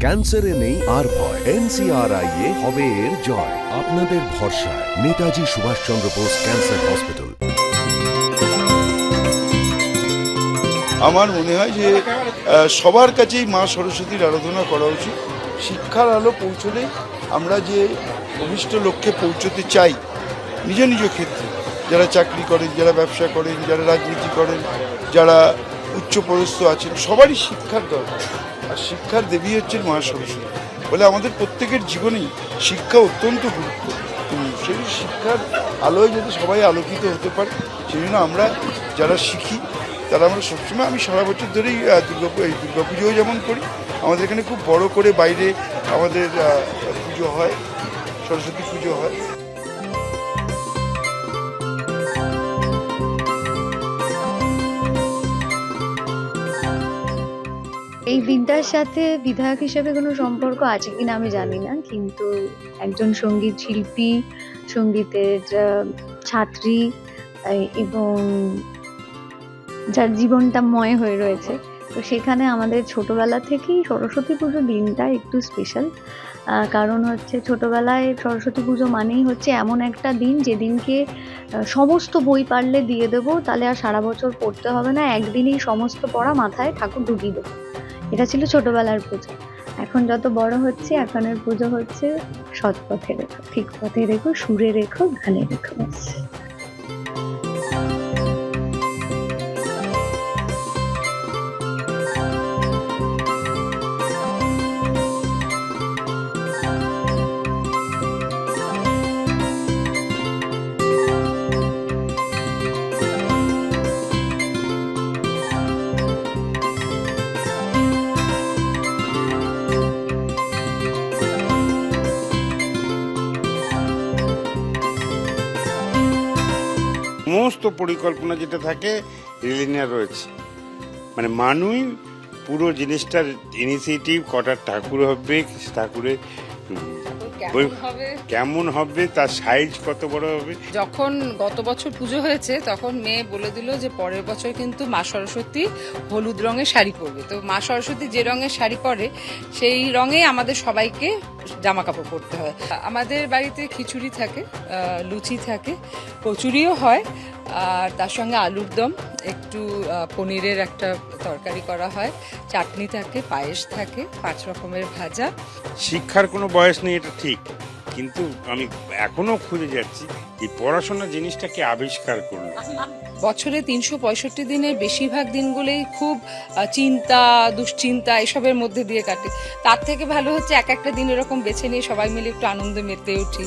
ক্যান্সারে নেই আর ভয়। NCRI এ হবে এর জয়। আপনাদের ভরসায় নেতাজি সুভাষচন্দ্র বোস ক্যান্সার হসপিটাল। আমার মনে হয় যে সবার কাছেই মা সরস্বতীর আরাধনা করা উচিত। শিক্ষার আলো পৌঁছলেই আমরা যে অভিষ্ট লক্ষ্যে পৌঁছতে চাই নিজ নিজ ক্ষেত্রে, যারা চাকরি করেন, যারা ব্যবসা করেন, যারা রাজনীতি করেন, যারা উচ্চপদস্থ আছেন, সবারই শিক্ষার দরকার। আর শিক্ষার দেবী হচ্ছেন মা সরস্বতী। বলে আমাদের প্রত্যেকের জীবনেই শিক্ষা অত্যন্ত গুরুত্বপূর্ণ। সেই শিক্ষার আলোয় যদি সবাই আলোকিত হতে পারে, সেই জন্য আমরা যারা শিখি তারা আমরা সবসময়, আমি সারা বছর ধরেই দুর্গাপুজোও যেমন করি, আমাদের এখানে খুব বড় করে বাইরে আমাদের পুজো হয়, সরস্বতী পুজো হয়। এই দিনটার সাথে বিধায়ক হিসেবে কোনো সম্পর্ক আছে কিনা আমি জানি না, কিন্তু একজন সঙ্গীত শিল্পী, সঙ্গীতের ছাত্রী এবং যার জীবনটা ময় হয়ে রয়েছে, তো সেখানে আমাদের ছোটবেলা থেকেই সরস্বতী পুজো দিনটা একটু স্পেশাল। কারণ হচ্ছে ছোটবেলায় সরস্বতী পুজো মানেই হচ্ছে এমন একটা দিন যেদিনকে সমস্ত বই পারলে দিয়ে দেবো, তাহলে আর সারা বছর পড়তে হবে না, একদিনেই সমস্ত পড়া মাথায় ঠাকুর ঢুকিয়ে দেবো। এটা ছিল ছোটবেলার পুজো। এখন যত বড় হচ্ছে, এখনের পুজো হচ্ছে সৎ পথে রেখো, ঠিক পথে রেখো, সুরে রেখো, গানে রেখো। সমস্ত পরিকল্পনা যেটা থাকে রিলিনিয়ার রয়েছে, মানে মানুষ পুরো জিনিসটার ইনিশিয়েটিভ, কটা ঠাকুর হবে, ঠাকুরের কেমন হবে, তার সাইজ কত বড় হবে। যখন গত বছর পুজো হয়েছে তখন মেয়ে বলে দিল যে পরের বছর কিন্তু মা সরস্বতী হলুদ রঙের শাড়ি পরবে। তো মা সরস্বতী যে রঙের শাড়ি পরে সেই রঙে আমাদের সবাইকে জামা কাপড় পরতে হয়। আমাদের বাড়িতে খিচুড়ি থাকে, লুচি থাকে, কচুরিও হয়, আর তার সঙ্গে আলুর দম, একটু পনিরের একটা তরকারি করা হয়, চাটনি থাকে, পায়েস থাকে, 5 রকমের ভাজা। শিক্ষার কোনো বয়স নেই, এটা ঠিক, কিন্তু আমি এখনো খুঁজে যাচ্ছি এই পড়াশোনা জিনিসটাকে আবিষ্কার করলো। বছরে 365 দিনের বেশিরভাগ দিনগুলোই খুব চিন্তা, দুশ্চিন্তা এসবের মধ্যে দিয়ে কাটে। তার থেকে ভালো হচ্ছে এক একটা দিন এরকম বেছে নিয়ে সবাই মিলে একটু আনন্দে মেতে উঠি।